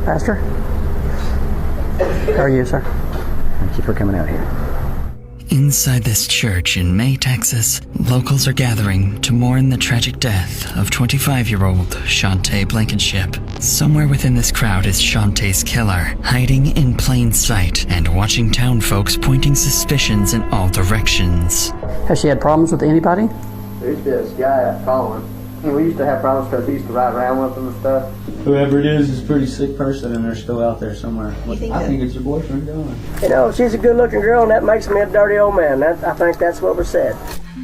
Pastor? How are you, sir? Thank you for coming out here. Inside this church in May, Texas, locals are gathering to mourn the tragic death of 25-year-old Shante Blankenship. Somewhere within this crowd is Shantae's killer, hiding in plain sight and watching town folks pointing suspicions in all directions. Has she had problems with anybody? There's this guy, Colin. We used to have problems because he used to ride around with them and stuff. Whoever it is a pretty sick person and they're still out there somewhere. I think it's your boyfriend going. You know, she's a good-looking girl and that makes me a dirty old man. I think that's what was said.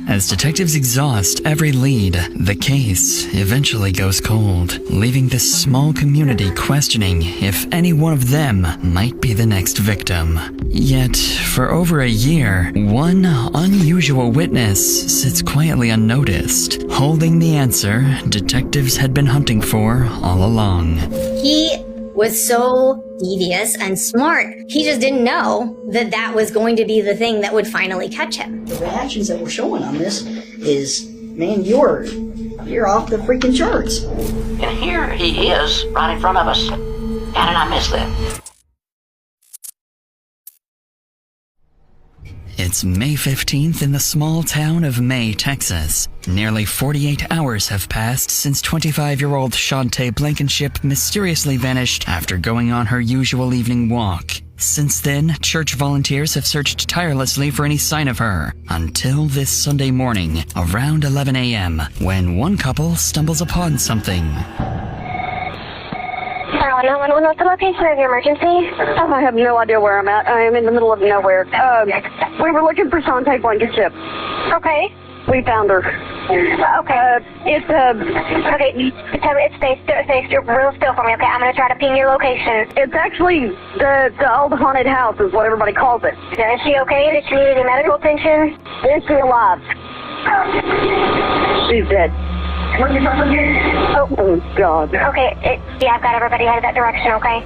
As detectives exhaust every lead, the case eventually goes cold, leaving this small community questioning if any one of them might be the next victim. Yet, for over a year, one unusual witness sits quietly unnoticed, holding the answer detectives had been hunting for all along. He was so devious and smart. He just didn't know that that was going to be the thing that would finally catch him. The reactions that we're showing on this is, man, you're off the freaking charts. And here he is, right in front of us. How did I miss that? It's May 15th in the small town of May, Texas. Nearly 48 hours have passed since 25-year-old Shante Blankenship mysteriously vanished after going on her usual evening walk. Since then, church volunteers have searched tirelessly for any sign of her, until this Sunday morning, around 11 a.m., when one couple stumbles upon something. 911, what's the location of your emergency? I have no idea where I'm at. I am in the middle of nowhere. We were looking for Shante Blankenship. Okay. We found her. Okay. Okay, stay real still for me, okay? I'm going to try to ping your location. It's actually the old haunted house is what everybody calls it. Is she okay? Does she need any medical attention? Is she alive? She's dead. Oh, God. Okay, yeah, I've got everybody headed that direction, okay?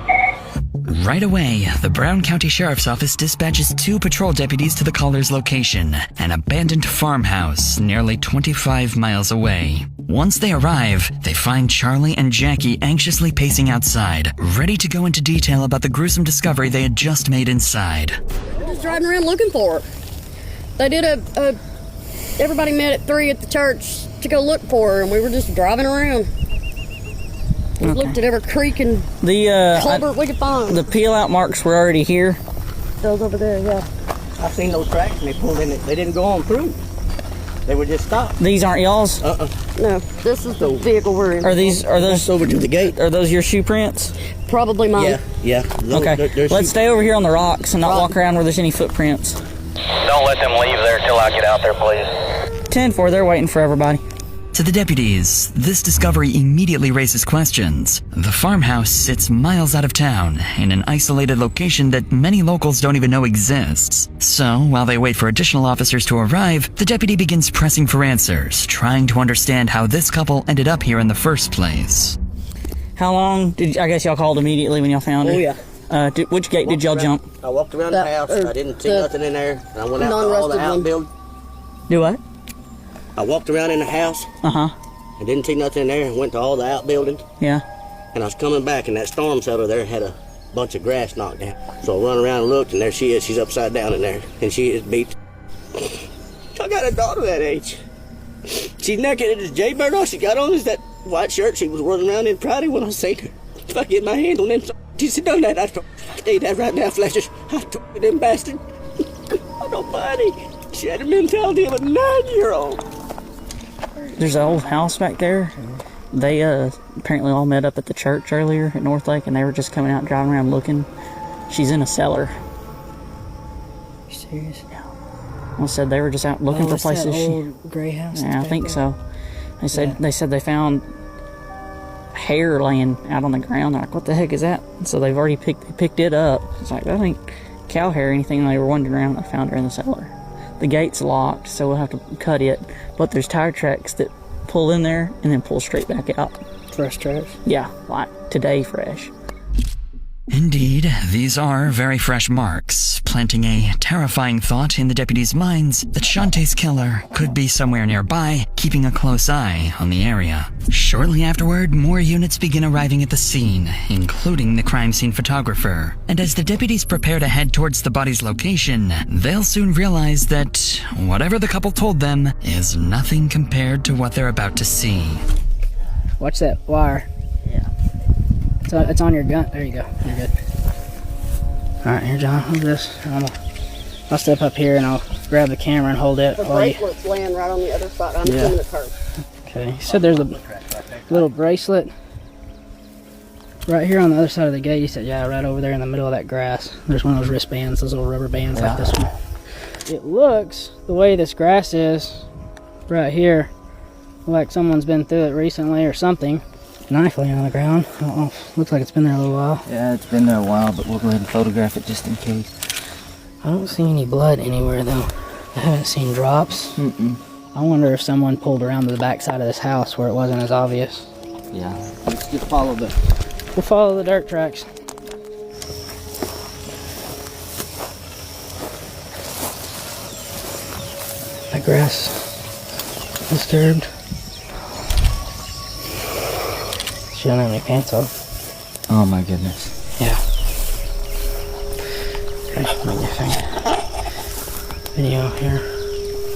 Right away, the Brown County Sheriff's Office dispatches 2 patrol deputies to the caller's location, an abandoned farmhouse nearly 25 miles away. Once they arrive, they find Charlie and Jackie anxiously pacing outside, ready to go into detail about the gruesome discovery they had just made inside. We're just driving around looking for her. They did everybody met at 3 at the church to go look for her, and we were just driving around. We looked at every creek and culvert we could find. The peel-out marks were already here. Those over there, yeah. I've seen those tracks and they pulled in. They didn't go on through. They were just stopped. These aren't y'all's? No, this is the vehicle we're in. Are those over to the gate? Are those your shoe prints? Probably mine. Yeah. Okay, let's stay over here on the rocks and not walk around where there's any footprints. Don't let them leave there till I get out there, please. 10-4, they're waiting for everybody. To the deputies, this discovery immediately raises questions. The farmhouse sits miles out of town, in an isolated location that many locals don't even know exists. So, while they wait for additional officers to arrive, the deputy begins pressing for answers, trying to understand how this couple ended up here in the first place. How long I guess y'all called immediately when y'all found her? Oh, yeah. Which gate did y'all jump? I walked around the house. I didn't see nothing in there. And I went out to all the outbuildings. Do what? I walked around in the house. I didn't see nothing in there. Went to all the outbuildings. Yeah. And I was coming back, and that storm cellar there had a bunch of grass knocked down. So I run around and looked, and there she is. She's upside down in there, and she is beat. I got a daughter that age. She's naked as Jaybird. All she got on is that white shirt she was running around in Friday when I seen her. If I get my hand on them, she said, done that. I tell you that right now, Fletcher. I told them bastard. Nobody. She had the mentality of a 9-year-old. There's an old house back there. They apparently all met up at the church earlier at North Lake, and they were just coming out and driving around looking. She's in a cellar. You serious? Yeah. Well, said they were just out looking for places. That old gray house. Yeah, I think so. They said they found hair laying out on the ground. They're like, what the heck is that? And so they've already picked it up. It's like, that ain't cow hair or anything. They were wandering around and they found her in the cellar. The gate's locked, so we'll have to cut it. But there's tire tracks that pull in there and then pull straight back out. Fresh trash? Yeah, like today fresh. Indeed, these are very fresh marks, planting a terrifying thought in the deputies' minds that Shantae's killer could be somewhere nearby, keeping a close eye on the area. Shortly afterward, more units begin arriving at the scene, including the crime scene photographer. And as the deputies prepare to head towards the body's location, they'll soon realize that whatever the couple told them is nothing compared to what they're about to see. Watch that wire. Yeah. It's on your gun. There you go. You're good. Alright, here, John. Hold this. I'll step up here and I'll grab the camera and hold it. The bracelet's laying right on the other side. I'm in the curb. Okay. He said there's a little bracelet right here on the other side of the gate. He said, yeah, right over there in the middle of that grass. There's one of those wristbands, those little rubber bands like this one. It looks, the way this grass is right here, like someone's been through it recently or something. Knife laying on the ground. I don't know. Looks like it's been there a little while. Yeah, it's been there a while, but we'll go ahead and photograph it just in case. I don't see any blood anywhere though. I haven't seen drops. I wonder if someone pulled around to the back side of this house where it wasn't as obvious. Yeah, let's just follow the... We'll follow the dirt tracks. The grass disturbed. She doesn't have any pants on. Oh my goodness. Yeah. Okay, bring your finger. Video here.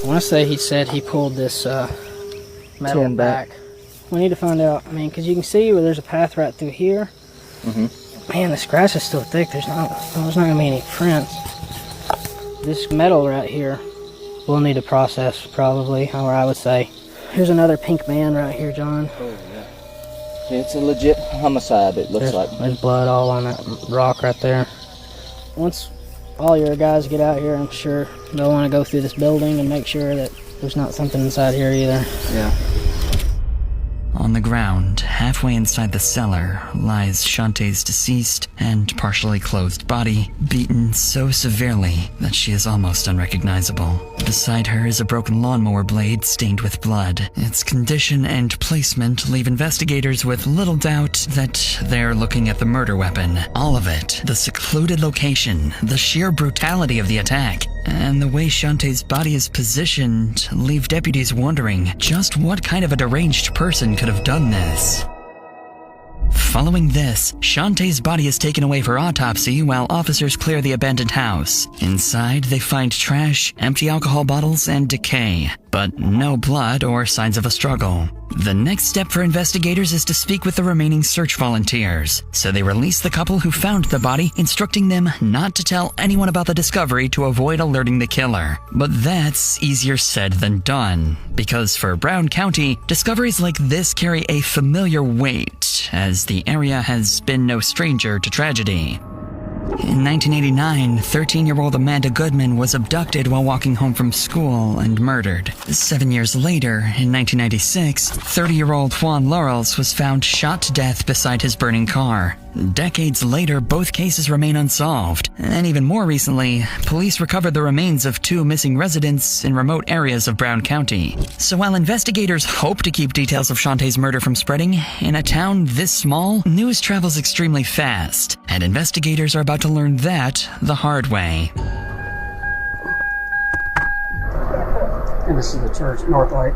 I want to say he said he pulled this metal back. We need to find out. I mean, because you can see where there's a path right through here. Man, this grass is still thick. There's not gonna be any prints. This metal right here, we'll need to process probably, or I would say. Here's another pink band right here, John. It's a legit homicide, it looks like. There's blood all on that rock right there. Once all your guys get out here, I'm sure they'll want to go through this building and make sure that there's not something inside here either. Yeah. On the ground, halfway inside the cellar, lies Shantae's deceased and partially clothed body, beaten so severely that she is almost unrecognizable. Beside her is a broken lawnmower blade stained with blood. Its condition and placement leave investigators with little doubt that they're looking at the murder weapon. All of it, the secluded location, the sheer brutality of the attack, and the way Shantae's body is positioned leave deputies wondering just what kind of a deranged person could have done this. Following this, Shantae's body is taken away for autopsy while officers clear the abandoned house. Inside, they find trash, empty alcohol bottles, and decay, but no blood or signs of a struggle. The next step for investigators is to speak with the remaining search volunteers, so they release the couple who found the body, instructing them not to tell anyone about the discovery to avoid alerting the killer. But that's easier said than done, because for Brown County, discoveries like this carry a familiar weight, as the area has been no stranger to tragedy. In 1989, 13-year-old Amanda Goodman was abducted while walking home from school and murdered. 7 years later, in 1996, 30-year-old Juan Laurels was found shot to death beside his burning car. Decades later, both cases remain unsolved. And even more recently, police recovered the remains of 2 missing residents in remote areas of Brown County. So while investigators hope to keep details of Shantae's murder from spreading, in a town this small, news travels extremely fast, and investigators are about to learn that the hard way. And this is the church, North Lake.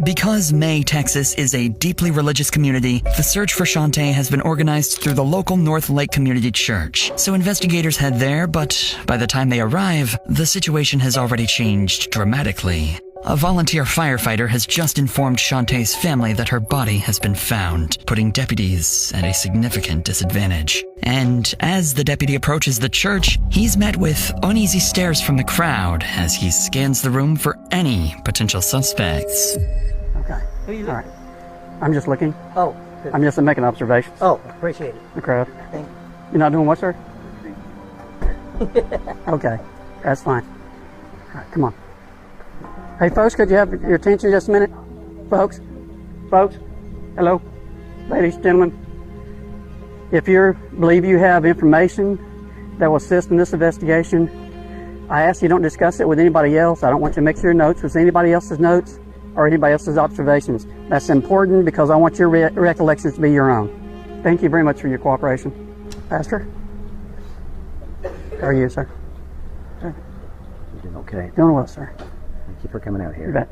Because May, Texas is a deeply religious community, the search for Shantae has been organized through the local North Lake Community Church. So investigators head there, but by the time they arrive, the situation has already changed dramatically. A volunteer firefighter has just informed Shantae's family that her body has been found, putting deputies at a significant disadvantage. And as the deputy approaches the church, he's met with uneasy stares from the crowd as he scans the room for any potential suspects. Okay. All right. I'm just looking. Oh. Good. I'm just making observations. Oh, appreciate it. The crowd. Thank You're not doing what, sir? Okay. That's fine. All right, come on. Hey, folks, could you have your attention just a minute? Folks? Hello? Ladies, gentlemen? If you believe you have information that will assist in this investigation, I ask you don't discuss it with anybody else. I don't want you to mix your notes with anybody else's notes or anybody else's observations. That's important because I want your recollections to be your own. Thank you very much for your cooperation. Pastor? How are you, sir? You're doing okay. Doing well, sir. Thank you for coming out here. You bet.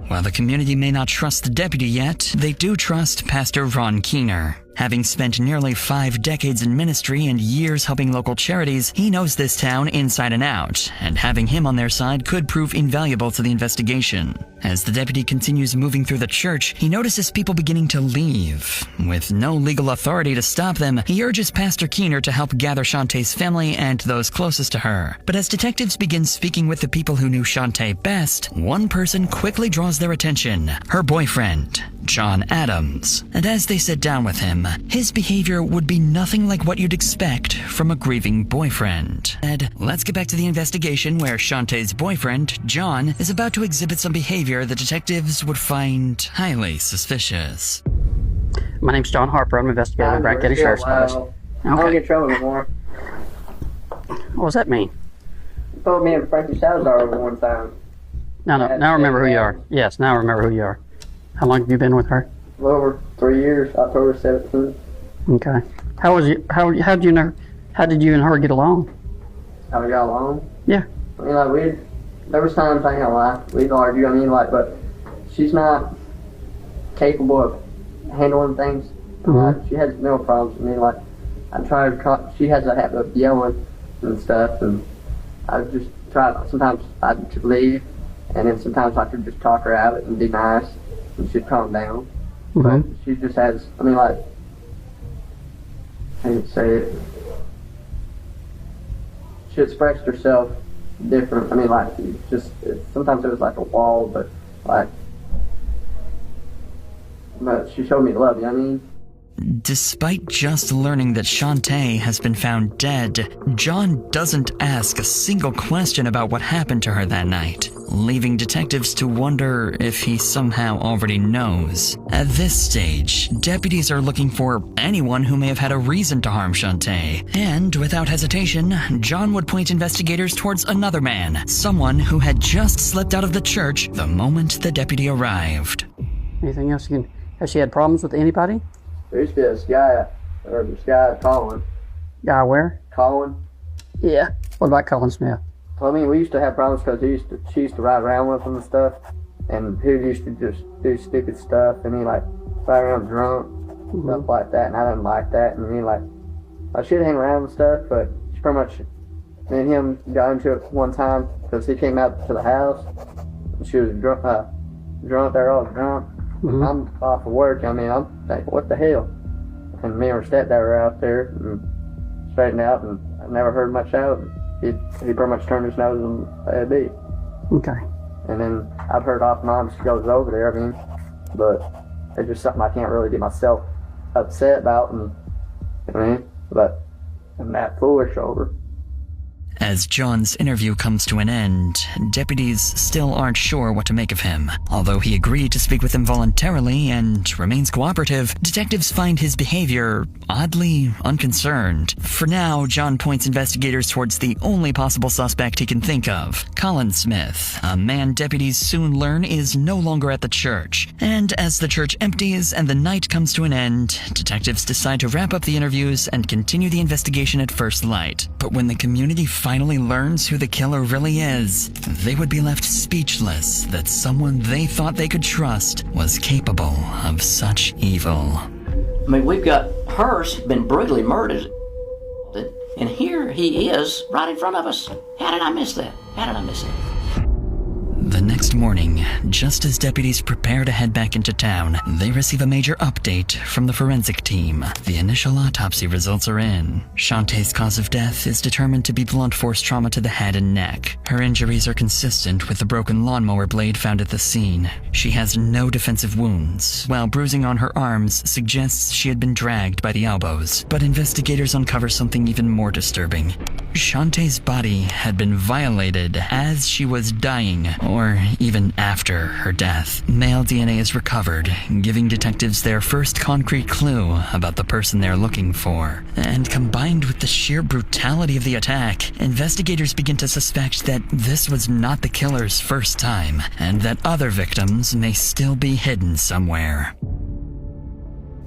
While the community may not trust the deputy yet, they do trust Pastor Ron Keener. Having spent nearly 5 decades in ministry and years helping local charities, he knows this town inside and out, and having him on their side could prove invaluable to the investigation. As the deputy continues moving through the church, he notices people beginning to leave. With no legal authority to stop them, he urges Pastor Keener to help gather Shantae's family and those closest to her. But as detectives begin speaking with the people who knew Shantae best, one person quickly draws their attention: her boyfriend, John Adams. And as they sit down with him, his behavior would be nothing like what you'd expect from a grieving boyfriend. And let's get back to the investigation, where Shantae's boyfriend, John, is about to exhibit some behavior the detectives would find highly suspicious. My name's John Harper. I'm an investigator with Brant County Sheriff's Office. I don't get in trouble anymore. What does that mean? You told me and Frankie Salazar over one time. No, now I remember who you are. Yes, now I remember who you are. How long have you been with her? A little over 3 years, October 17th. Okay. How did you and her get along? How we got along? Yeah. I mean, there was times, I can't lie, we'd argue, but she's not capable of handling things. She has no problems. I try to, she has a habit of yelling and stuff, and I just try, sometimes I'd just leave, and then sometimes I could just talk her out of it and be nice, and she'd calm down. But she just has, I hate to say it, she expressed herself different. Sometimes it was like a wall, but she showed me love, you know what I mean? Despite just learning that Shantae has been found dead, John doesn't ask a single question about what happened to her that night, leaving detectives to wonder if he somehow already knows. At this stage, deputies are looking for anyone who may have had a reason to harm Shantae, and without hesitation, John would point investigators towards another man, someone who had just slipped out of the church the moment the deputy arrived. Anything else has she had problems with anybody? There used to be this guy, Colin. Guy where? Colin. Yeah. What about Colin Smith? Well, we used to have problems because she used to ride around with him and stuff, and he used to just do stupid stuff, and he ride around drunk, stuff like that, and I didn't like that, and I should hang around and stuff, but she pretty much, me and him got into it one time because he came out to the house, and she was drunk, they're all drunk. I'm off of work, I'm thinking, what the hell? And me and her stepdad were out there and straightened out, and I never heard much out. He pretty much turned his nose and let it be. Okay. And then I've heard off and on she goes over there, but it's just something I can't really get myself upset about, but I'm that foolish over. As John's interview comes to an end, deputies still aren't sure what to make of him. Although he agreed to speak with them voluntarily and remains cooperative, detectives find his behavior oddly unconcerned. For now, John points investigators towards the only possible suspect he can think of, Colin Smith, a man deputies soon learn is no longer at the church. And as the church empties and the night comes to an end, detectives decide to wrap up the interviews and continue the investigation at first light. But when the community finally learns who the killer really is, they would be left speechless that someone they thought they could trust was capable of such evil. We've got Hearst been brutally murdered, and here he is right in front of us. How did I miss that? The next morning, just as deputies prepare to head back into town, they receive a major update from the forensic team. The initial autopsy results are in. Shantae's cause of death is determined to be blunt force trauma to the head and neck. Her injuries are consistent with the broken lawnmower blade found at the scene. She has no defensive wounds, while bruising on her arms suggests she had been dragged by the elbows. But investigators uncover something even more disturbing. Shantae's body had been violated as she was dying, or even after her death. Male DNA is recovered, giving detectives their first concrete clue about the person they're looking for. And combined with the sheer brutality of the attack, investigators begin to suspect that this was not the killer's first time, and that other victims may still be hidden somewhere.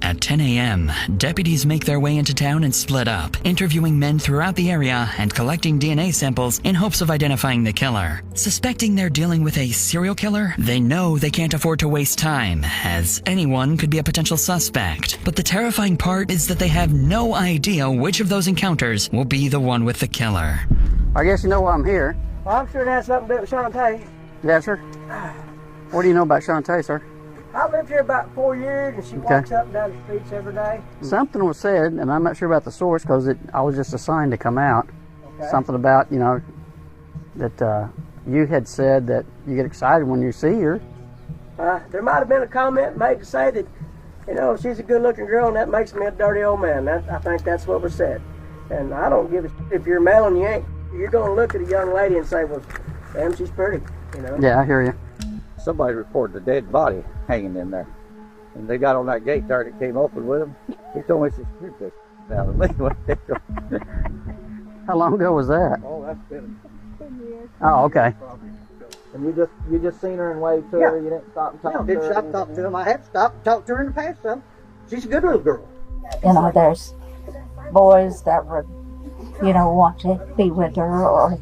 At 10 a.m., deputies make their way into town and split up, interviewing men throughout the area and collecting DNA samples in hopes of identifying the killer. Suspecting they're dealing with a serial killer, they know they can't afford to waste time, as anyone could be a potential suspect. But the terrifying part is that they have no idea which of those encounters will be the one with the killer. I guess you know why I'm here. Well, I'm sure it has something to do with Shantae. Yes, sir. What do you know about Shantae, sir? I've lived here about 4 years, and she walks up and down the streets every day. Something was said, and I'm not sure about the source because I was just assigned to come out. Okay. Something about, you know, that you had said that you get excited when you see her. There might have been a comment made to say that, you know, she's a good-looking girl, and that makes me a dirty old man. I think that's what was said. And I don't give a shit if you're male and you ain't. You're going to look at a young lady and say, well, damn, she's pretty, you know? Yeah, I hear you. Somebody reported a dead body hanging in there. And they got on that gate there and came open with him. He told me, he says, "Keep this down and leave it." How long ago was that? Oh, that's been 10 years. Oh, okay. And you just seen her and waved to her, you didn't stop and talk to her? Didn't stop talking to him. I have stopped and talked to her in the past, so she's a good little girl. You know, there's boys that would, you know, want to be with her,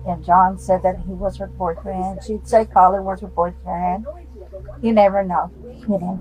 and John said that he was her boyfriend. She'd say Colin was her boyfriend. You never know, you know.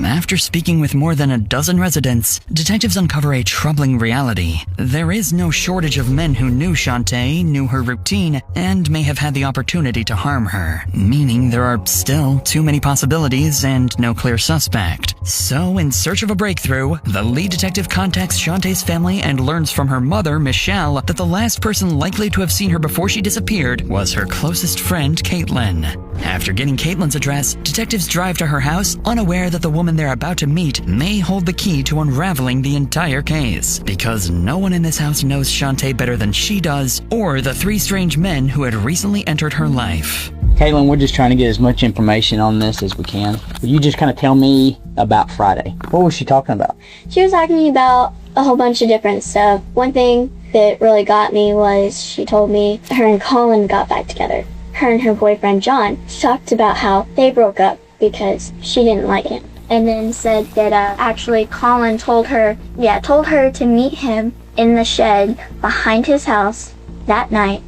After speaking with more than a dozen residents, detectives uncover a troubling reality. There is no shortage of men who knew Shantae, knew her routine, and may have had the opportunity to harm her, meaning there are still too many possibilities and no clear suspect. So, in search of a breakthrough, the lead detective contacts Shantae's family and learns from her mother, Michelle, that the last person likely to have seen her before she disappeared was her closest friend, Caitlin. After getting Caitlin's address, detectives drive to her house, unaware that the woman they're about to meet may hold the key to unraveling the entire case. Because no one in this house knows Shantae better than she does, or the three strange men who had recently entered her life. Caitlin, we're just trying to get as much information on this as we can. Will you just kind of tell me about Friday? What was she talking about? She was talking to me about a whole bunch of different stuff. One thing that really got me was she told me her and Colin got back together. Her and her boyfriend John talked about how they broke up because she didn't like him. And then said that actually Colin told her to meet him in the shed behind his house that night.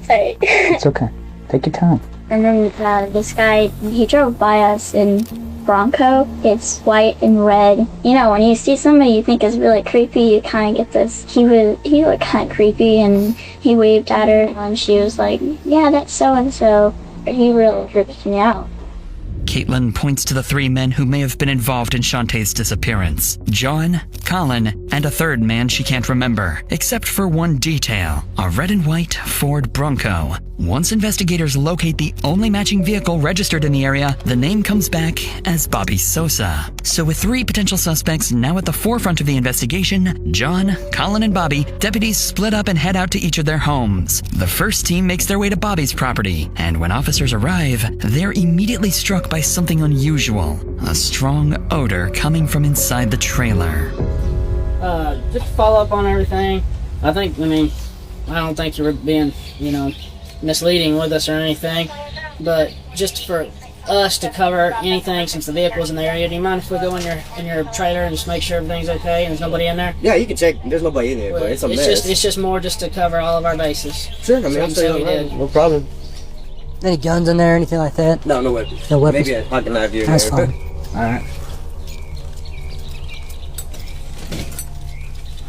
Sorry. It's okay. Take your time. And then this guy, he drove by us in Bronco. It's white and red. You know, when you see somebody you think is really creepy, you kind of get this. He looked kind of creepy, and he waved at her, and she was like, "Yeah, that's so-and-so." He really creeped me out. Caitlin points to the three men who may have been involved in Shantae's disappearance. John, Colin, and a third man she can't remember, except for one detail, a red and white Ford Bronco. Once investigators locate the only matching vehicle registered in the area, the name comes back as Bobby Sosa. So with three potential suspects now at the forefront of the investigation, John, Colin, and Bobby, deputies split up and head out to each of their homes. The first team makes their way to Bobby's property, and when officers arrive, they're immediately struck by something unusual, a strong odor coming from inside the trailer. Just to follow up on everything, I don't think you were being, misleading with us or anything, but just for us to cover anything since the vehicle's in the area, do you mind if we go in your trailer and just make sure everything's okay and there's nobody in there? Yeah, you can check. There's nobody in there, but it's a mess. It's just more just to cover all of our bases. Sure, I'm saying no problem. Any guns in there, anything like that? No weapons. No weapons? Maybe a pocket knife here. That's fine. Alright.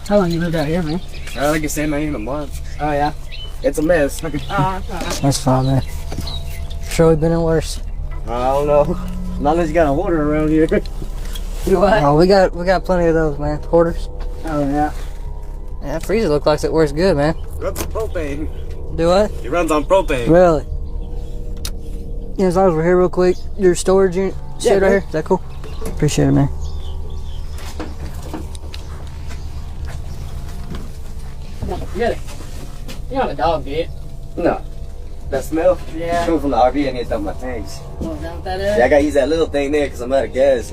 How long you lived out here, man? Like I said, not even a month. Oh, yeah? It's a mess. That's fine, man. Sure we've been in worse. I don't know. Not unless you got a hoarder around here. What? Oh, we got plenty of those, man. Hoarders. Oh, yeah. Yeah, that freezer looks like it works good, man. Runs on propane. Do what? It runs on propane. Really? Yeah, as long as we're here real quick, your storage unit right here. Is that cool? Appreciate it, man. You know the dog did. No. That smell? Yeah. Coming from the RV, I need to dump my tanks. Oh, is that what that is? Yeah, I gotta use that little thing there because I'm out of gas.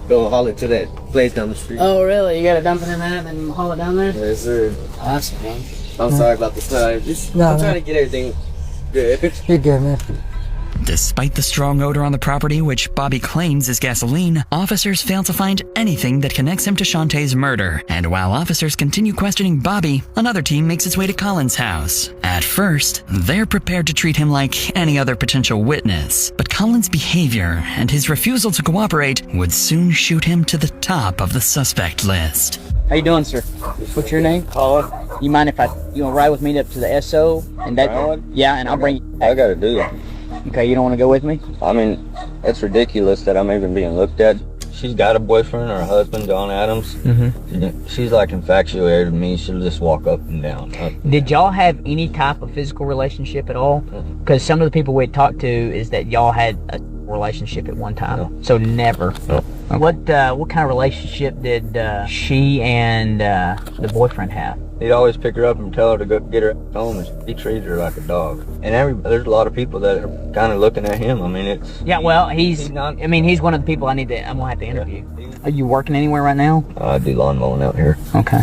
Go haul it to that place down the street. Oh, really? You gotta dump it in that and then haul it down there? Yes, sir. Oh, that's fine. I'm sorry about the time. I'm trying to get everything good. You're good, man. Despite the strong odor on the property, which Bobby claims is gasoline, officers fail to find anything that connects him to Shantae's murder. And while officers continue questioning Bobby, another team makes its way to Colin's house. At first, they're prepared to treat him like any other potential witness, but Colin's behavior and his refusal to cooperate would soon shoot him to the top of the suspect list. How you doing, sir? What's your name? Colin. You mind if I, ride with me up to the SO? And that, yeah, and I'll bring you. I gotta do it. Okay, you don't want to go with me? I mean, it's ridiculous that I'm even being looked at. She's got a boyfriend, her husband, John Adams. Mm-hmm. She's like infatuated with me. She'll just walk up and down. Did y'all have any type of physical relationship at all? Because some of the people we talked to is that y'all had a relationship at one time. No. So never. No. What kind of relationship did she and the boyfriend have? He'd always pick her up and tell her to go get her home, and he treated her like a dog. And there's a lot of people that are kind of looking at him. I mean, it's... Yeah, well, he's one of the people I'm going to have to interview. Yeah. Are you working anywhere right now? I do lawn mowing out here. Okay.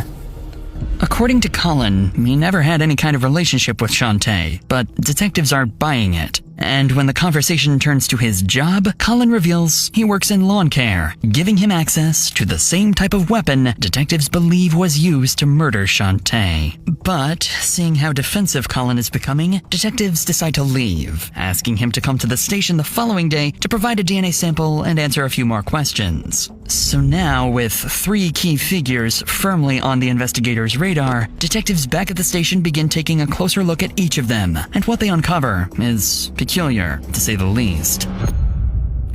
According to Colin, he never had any kind of relationship with Shantae, but detectives aren't buying it. And when the conversation turns to his job, Colin reveals he works in lawn care, giving him access to the same type of weapon detectives believe was used to murder Shantae. But, seeing how defensive Colin is becoming, detectives decide to leave, asking him to come to the station the following day to provide a DNA sample and answer a few more questions. So now, with 3 key figures firmly on the investigators' radar, detectives back at the station begin taking a closer look at each of them, and what they uncover is peculiar, to say the least.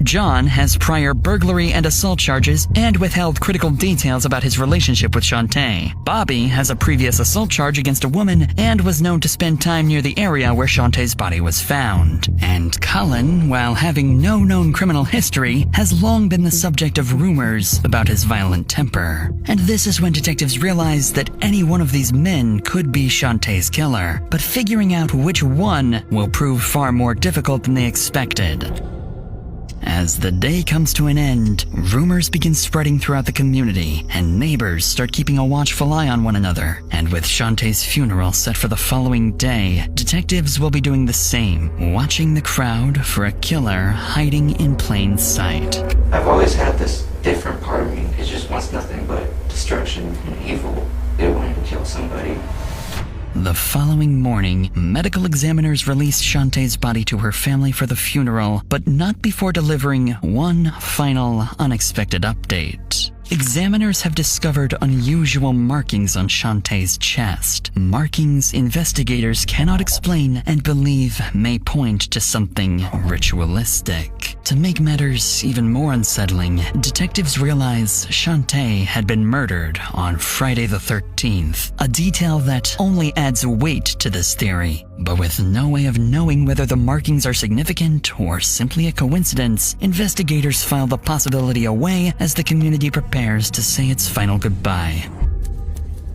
John has prior burglary and assault charges and withheld critical details about his relationship with Shantae. Bobby has a previous assault charge against a woman and was known to spend time near the area where Shantae's body was found. And Colin, while having no known criminal history, has long been the subject of rumors about his violent temper. And this is when detectives realize that any one of these men could be Shantae's killer, but figuring out which one will prove far more difficult than they expected. As the day comes to an end, rumors begin spreading throughout the community, and neighbors start keeping a watchful eye on one another. And with Shantae's funeral set for the following day, detectives will be doing the same, watching the crowd for a killer hiding in plain sight. I've always had this different part of me. It just wants nothing but destruction and evil. It wanted to kill somebody. The following morning, medical examiners released Shantae's body to her family for the funeral, but not before delivering one final, unexpected update. Examiners have discovered unusual markings on Shantae's chest. Markings investigators cannot explain and believe may point to something ritualistic. To make matters even more unsettling, detectives realize Shantae had been murdered on Friday the 13th, a detail that only adds weight to this theory. But with no way of knowing whether the markings are significant or simply a coincidence, investigators file the possibility away as the community prepares to say its final goodbye.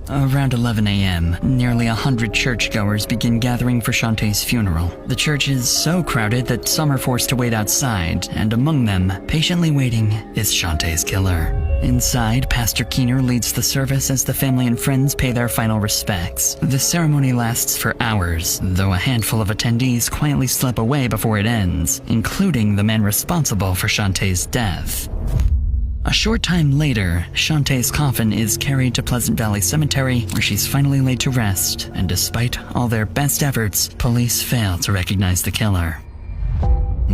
Around 11 a.m., nearly 100 churchgoers begin gathering for Shantae's funeral. The church is so crowded that some are forced to wait outside, and among them, patiently waiting, is Shantae's killer. Inside, Pastor Keener leads the service as the family and friends pay their final respects. The ceremony lasts for hours, though a handful of attendees quietly slip away before it ends, including the man responsible for Shantae's death. A short time later, Shantae's coffin is carried to Pleasant Valley Cemetery, where she's finally laid to rest, and despite all their best efforts, police fail to recognize the killer.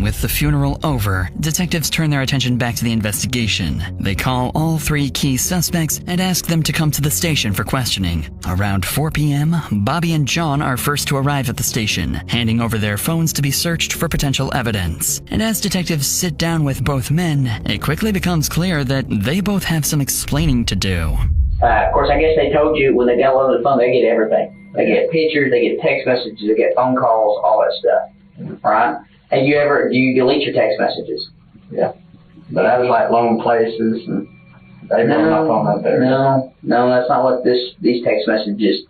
With the funeral over, detectives turn their attention back to the investigation. They call all 3 key suspects and ask them to come to the station for questioning. Around 4 p.m., Bobby and John are first to arrive at the station, handing over their phones to be searched for potential evidence. And as detectives sit down with both men, it quickly becomes clear that they both have some explaining to do. Of course, I guess they told you when they download the phone, they get everything. They get pictures, they get text messages, they get phone calls, all that stuff, right? And do you delete your text messages? Yeah. But I was like long places and they put my phone up there. No, that's not what these text messages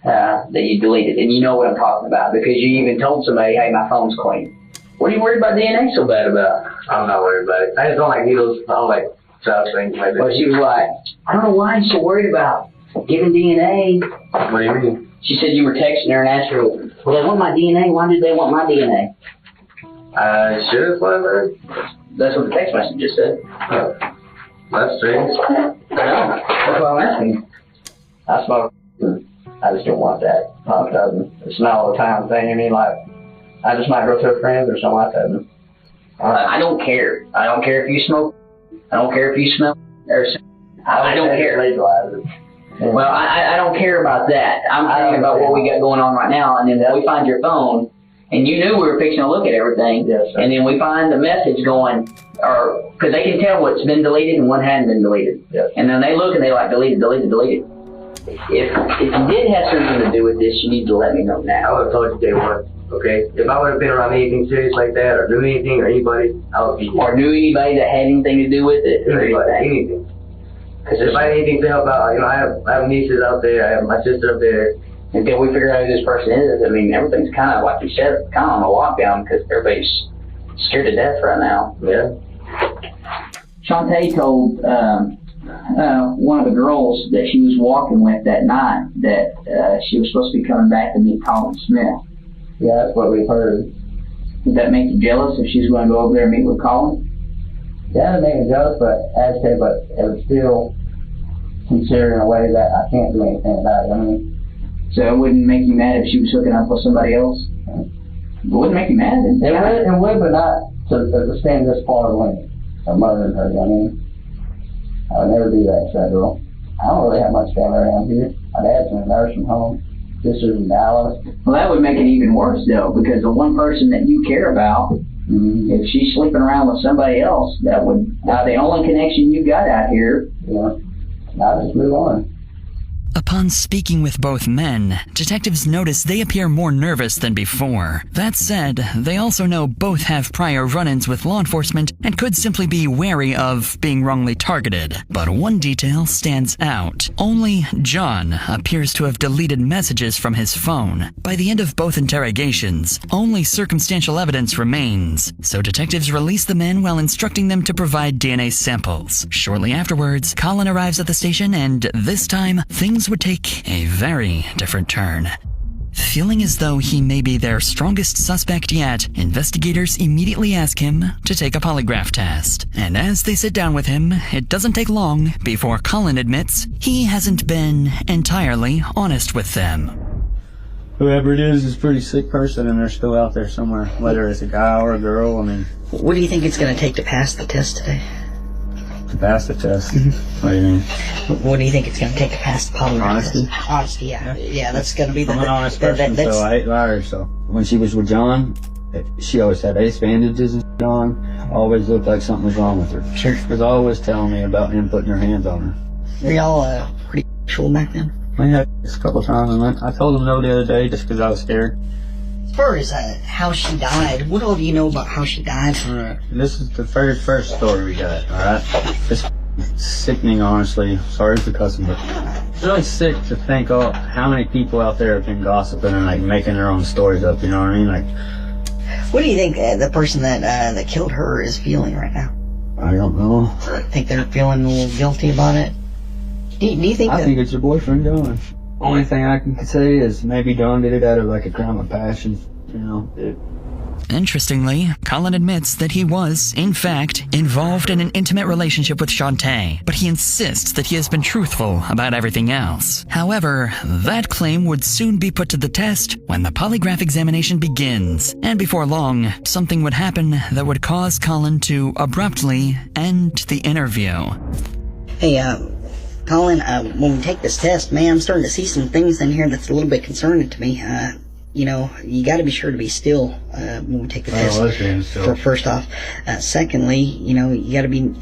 that you deleted. And you know what I'm talking about because you even told somebody, hey, my phone's clean. What are you worried about DNA so bad about? I'm not worried about it. I just don't like needles. I don't like such things like that. Well, she was like, I don't know why you're so worried about giving DNA. What do you mean? She said you were texting her and asked her, well, they want my DNA. Why did they want my DNA? Sure, whatever. That's what the text message just said. That's strange. I know. That's why I'm asking. I smell. I just don't want that. It's not all the time thing. I mean, like, I just might go to a friend or something like that. I don't care. I don't care if you smoke. I don't care if you smell. I don't care. Well, I don't care about that. I'm thinking about what we got going on right now, and then we find your phone, and you knew we were fixing to look at everything, and then we find the message going, or because they can tell what's been deleted and what hadn't been deleted, and then they look and they like deleted. If you did have something to do with this, you need to let me know now. I would have told you day one. Okay, if I would have been around anything serious like that, or knew anything, or anybody, I would be. Or knew anybody that had anything to do with it, or anything. Because if I had anything to help out, you know, I have nieces out there, I have my sister up there. Until we figure out who this person is, I mean, everything's kind of, like you said, kind of on a lockdown because everybody's scared to death right now. Yeah. Shantae told one of the girls that she was walking with that night that she was supposed to be coming back to meet Colin Smith. Yeah, that's what we've heard. Would that make you jealous if she's going to go over there and meet with Colin? Yeah, it made me jealous, but it was still considered in a way that I can't do anything about it. I mean, so it wouldn't make you mad if she was hooking up with somebody else? It wouldn't make you mad. It would, but not to stand this far away of murdering her. You know what I mean? I would never do that to that girl. I don't really have much family around here. My dad's in a nursing home. Sisters in Dallas. Well, that would make it even worse, though, because the one person that you care about, if she's sleeping around with somebody else, that would, the only connection you got out here. Yeah, I'll just move on. Upon speaking with both men, detectives notice they appear more nervous than before. That said, they also know both have prior run-ins with law enforcement and could simply be wary of being wrongly targeted. But one detail stands out. Only John appears to have deleted messages from his phone. By the end of both interrogations, only circumstantial evidence remains, so detectives release the men while instructing them to provide DNA samples. Shortly afterwards, Colin arrives at the station, and this time, things would take a very different turn. Feeling as though he may be their strongest suspect yet, investigators immediately ask him to take a polygraph test. And as they sit down with him, it doesn't take long before Colin admits he hasn't been entirely honest with them. Whoever it is a pretty sick person, and they're still out there somewhere, whether it's a guy or a girl. I mean, what do you think it's going to take to pass the test today? To pass the test? What do you mean? What do you think it's going to take to pass the polygraph? Honesty, yeah, that's going to be the... I'm an honest person, so I hate liars. So when she was with John, she always had ace bandages and on. Always looked like something was wrong with her. Sure. She was always telling me about him putting her hands on her. Were y'all pretty sexual back then? We had a couple times, and I told him no the other day just because I was scared. As far as how she died, what all do you know about how she died? Alright, this is the very first story we got, alright? It's sickening, honestly. Sorry for cussing, but it's really sick to think how many people out there have been gossiping and like making their own stories up, you know what I mean? Like, what do you think the person that killed her is feeling right now? I don't know. Think they're feeling a little guilty about it? Do you think I think it's your boyfriend, Don. Only thing I can say is maybe Don did it out of like a crime of passion, you know. Interestingly, Colin admits that he was, in fact, involved in an intimate relationship with Shantae, but he insists that he has been truthful about everything else. However, that claim would soon be put to the test when the polygraph examination begins, and before long, something would happen that would cause Colin to abruptly end the interview. Hey, Colin, when we take this test, man, I'm starting to see some things in here that's a little bit concerning to me. You know, you got to be sure to be still when we take the test. First off, secondly, you know, you got to be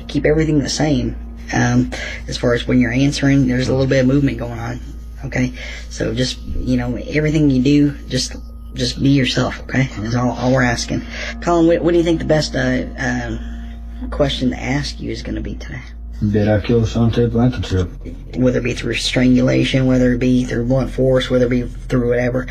keep everything the same. As far as when you're answering, there's a little bit of movement going on. Okay, so just everything you do, just be yourself. Okay, that's all we're asking. Colin, what do you think the best question to ask you is going to be today? Did I kill Shantae Blankenship? Whether it be through strangulation, whether it be through blunt force, whether it be through whatever,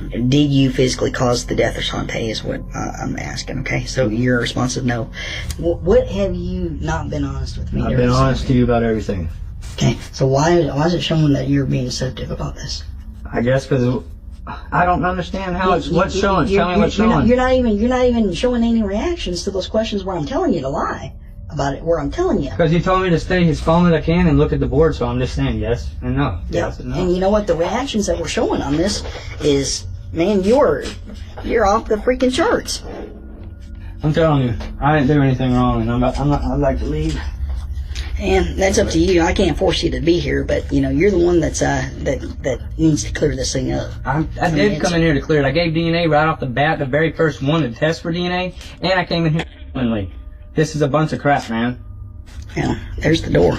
did you physically cause the death of Shantae is what I'm asking, okay? So your response is no. What have you not been honest with me? I've been honest to you about everything. Okay, so why is it showing that you're being deceptive about this? I guess because I don't understand how what's showing. Tell me what's showing. You're not even showing any reactions to those questions where I'm telling you to lie about it. Where I'm telling you. Because he told me to stay as calm as I can and look at the board, so I'm just saying yes and no. Yeah. Yes and no. And you know what? The reactions that we're showing on this is, man, you're off the freaking charts. I'm telling you, I didn't do anything wrong, and I'd like to leave. And that's up to you. I can't force you to be here, but you're the one that's that needs to clear this thing up. I did come in here to clear it. I gave DNA right off the bat, the very first one to test for DNA, and I came in here willingly. This is a bunch of crap, man. Yeah, there's the door.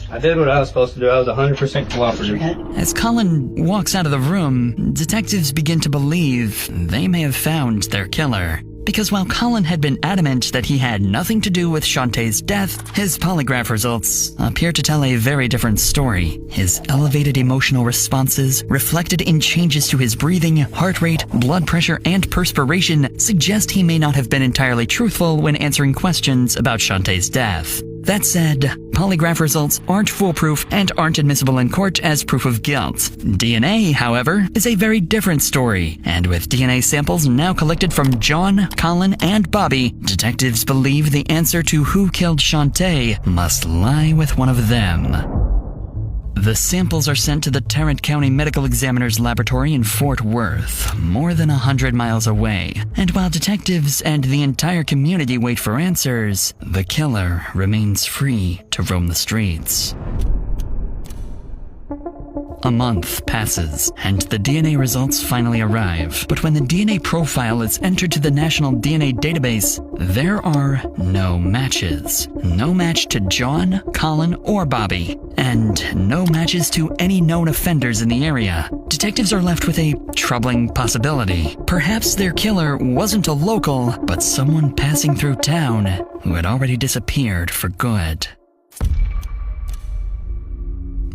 I did what I was supposed to do. I was 100% cooperative. As Colin walks out of the room, detectives begin to believe they may have found their killer. Because while Colin had been adamant that he had nothing to do with Shantae's death, his polygraph results appear to tell a very different story. His elevated emotional responses, reflected in changes to his breathing, heart rate, blood pressure, and perspiration, suggest he may not have been entirely truthful when answering questions about Shantae's death. That said, polygraph results aren't foolproof and aren't admissible in court as proof of guilt. DNA, however, is a very different story, and with DNA samples now collected from John, Colin, and Bobby, detectives believe the answer to who killed Shantae must lie with one of them. The samples are sent to the Tarrant County Medical Examiner's Laboratory in Fort Worth, more than 100 miles away. And while detectives and the entire community wait for answers, the killer remains free to roam the streets. A month passes, and the DNA results finally arrive. But when the DNA profile is entered to the National DNA Database, there are no matches. No match to John, Colin, or Bobby. And no matches to any known offenders in the area. Detectives are left with a troubling possibility. Perhaps their killer wasn't a local, but someone passing through town who had already disappeared for good.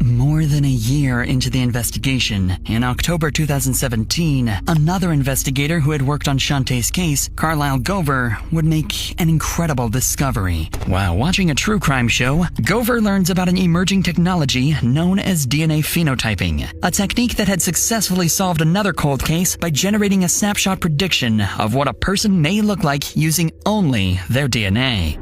More than a year into the investigation, in October 2017, another investigator who had worked on Shantae's case, Carlisle Gover, would make an incredible discovery. While watching a true crime show, Gover learns about an emerging technology known as DNA phenotyping, a technique that had successfully solved another cold case by generating a snapshot prediction of what a person may look like using only their DNA.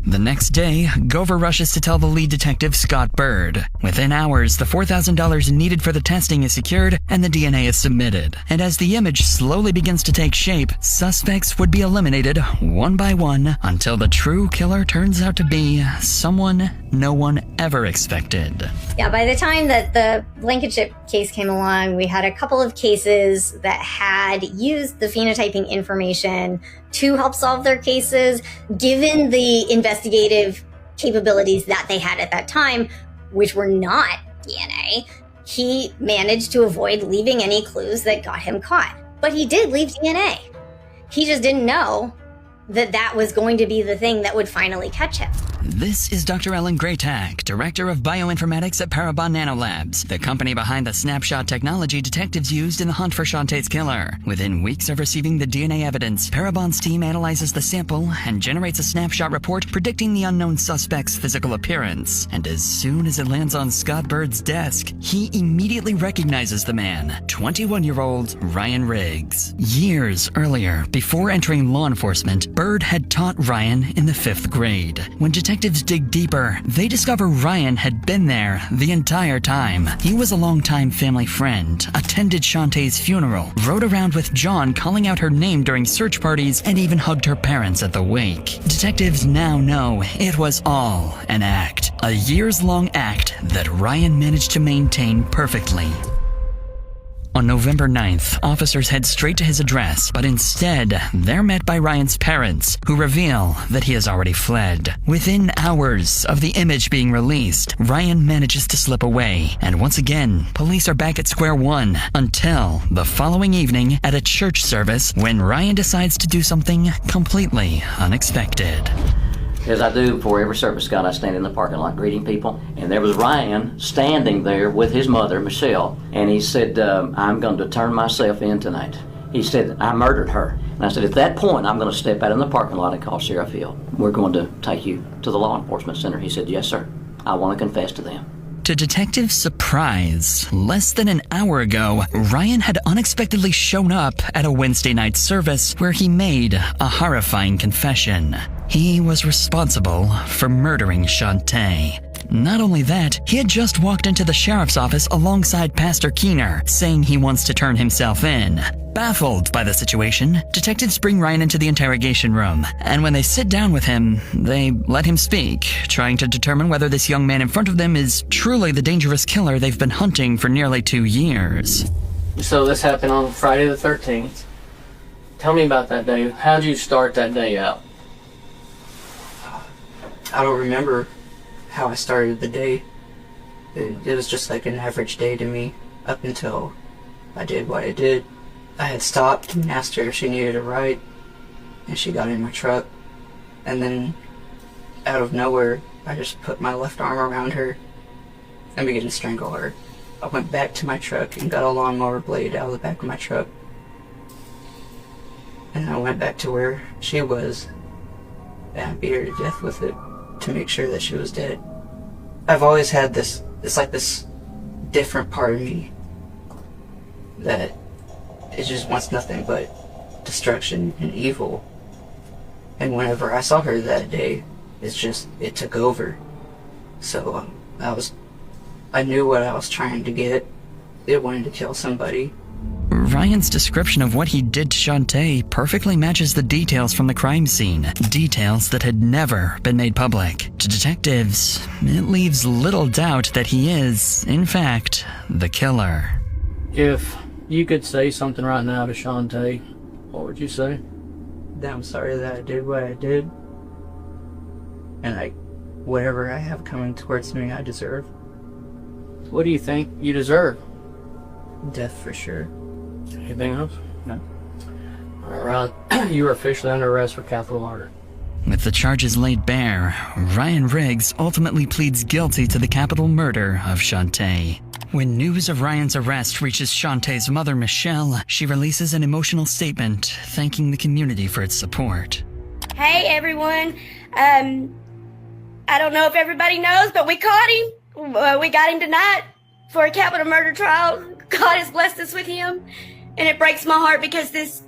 The next day, Gover rushes to tell the lead detective, Scott Bird. Within hours, the $4,000 needed for the testing is secured and the DNA is submitted. And as the image slowly begins to take shape, suspects would be eliminated one by one until the true killer turns out to be someone no one ever expected. Yeah, by the time that the Blankenship case came along, we had a couple of cases that had used the phenotyping information to help solve their cases, given the investigative capabilities that they had at that time, which were not DNA. He managed to avoid leaving any clues that got him caught. But he did leave DNA. He just didn't know that that was going to be the thing that would finally catch him. This is Dr. Ellen Graytack, Director of Bioinformatics at Parabon Nanolabs, the company behind the snapshot technology detectives used in the hunt for Shantae's killer. Within weeks of receiving the DNA evidence, Parabon's team analyzes the sample and generates a snapshot report predicting the unknown suspect's physical appearance. And as soon as it lands on Scott Bird's desk, he immediately recognizes the man, 21-year-old Ryan Riggs. Years earlier, before entering law enforcement, Bird had taught Ryan in the 5th grade. When detectives dig deeper, they discover Ryan had been there the entire time. He was a longtime family friend, attended Shantae's funeral, rode around with John calling out her name during search parties, and even hugged her parents at the wake. Detectives now know it was all an act. A years-long act that Ryan managed to maintain perfectly. On November 9th, officers head straight to his address, but instead, they're met by Ryan's parents, who reveal that he has already fled. Within hours of the image being released, Ryan manages to slip away, and once again, police are back at square one, until the following evening at a church service when Ryan decides to do something completely unexpected. As I do before every service, Scott, I stand in the parking lot greeting people. And there was Ryan standing there with his mother, Michelle. And he said, I'm going to turn myself in tonight. He said, I murdered her. And I said, at that point, I'm going to step out in the parking lot and call Sheriff Hill. We're going to take you to the law enforcement center. He said, yes, sir. I want to confess to them. To detectives' surprise, less than an hour ago, Ryan had unexpectedly shown up at a Wednesday night service where he made a horrifying confession. He was responsible for murdering Shantae. Not only that, he had just walked into the sheriff's office alongside Pastor Keener, saying he wants to turn himself in. Baffled by the situation, detectives bring Ryan into the interrogation room, and when they sit down with him, they let him speak, trying to determine whether this young man in front of them is truly the dangerous killer they've been hunting for nearly 2 years. So this happened on Friday the 13th. Tell me about that day. How did you start that day out? I don't remember how I started the day. It was just like an average day to me up until I did what I did. I had stopped and asked her if she needed a ride, and she got in my truck, and then out of nowhere I just put my left arm around her and began to strangle her. I went back to my truck and got a lawnmower blade out of the back of my truck, and I went back to where she was and I beat her to death with it to make sure that she was dead. I've always had this different part of me that it just wants nothing but destruction and evil. And whenever I saw her that day, it took over. So I knew what I was trying to get. It wanted to kill somebody. Ryan's description of what he did to Shantae perfectly matches the details from the crime scene, details that had never been made public. To detectives, it leaves little doubt that he is, in fact, the killer. If you could say something right now to Shantae, what would you say? That I'm sorry that I did what I did, and whatever I have coming towards me, I deserve. What do you think you deserve? Death for sure. Anything else? No. All right, you are officially under arrest for capital murder. With the charges laid bare, Ryan Riggs ultimately pleads guilty to the capital murder of Shantae. When news of Ryan's arrest reaches Shantae's mother, Michelle, she releases an emotional statement thanking the community for its support. Hey everyone, I don't know if everybody knows, but we caught him. We got him tonight for a capital murder trial. God has blessed us with him, and it breaks my heart because this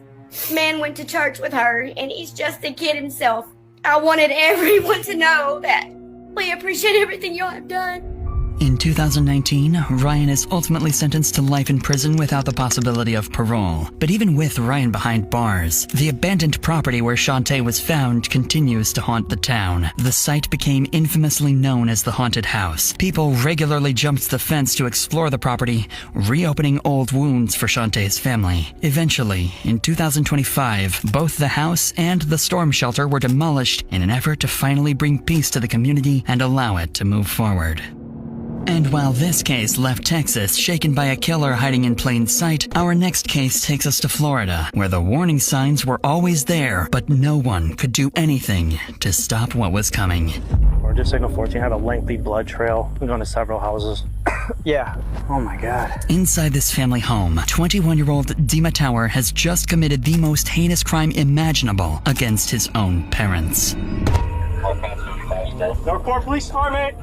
man went to church with her, and he's just a kid himself. I wanted everyone to know that we appreciate everything y'all have done. In 2019, Ryan is ultimately sentenced to life in prison without the possibility of parole. But even with Ryan behind bars, the abandoned property where Shantae was found continues to haunt the town. The site became infamously known as the Haunted House. People regularly jumped the fence to explore the property, reopening old wounds for Shantae's family. Eventually, in 2025, both the house and the storm shelter were demolished in an effort to finally bring peace to the community and allow it to move forward. And while this case left Texas shaken by a killer hiding in plain sight, our next case takes us to Florida, where the warning signs were always there, but no one could do anything to stop what was coming. Or just Signal 14 had a lengthy blood trail. We've gone to several houses. Yeah. Oh my God. Inside this family home, 21-year-old Dima Tower has just committed the most heinous crime imaginable against his own parents. Northport Police Department!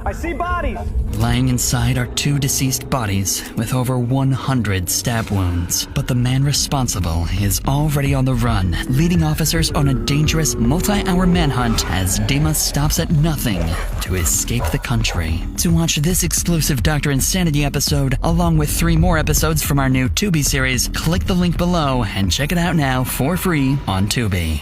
I see bodies! Lying inside are 2 deceased bodies with over 100 stab wounds. But the man responsible is already on the run, leading officers on a dangerous multi-hour manhunt as Dima stops at nothing to escape the country. To watch this exclusive Dr. Insanity episode, along with 3 more episodes from our new Tubi series, click the link below and check it out now for free on Tubi.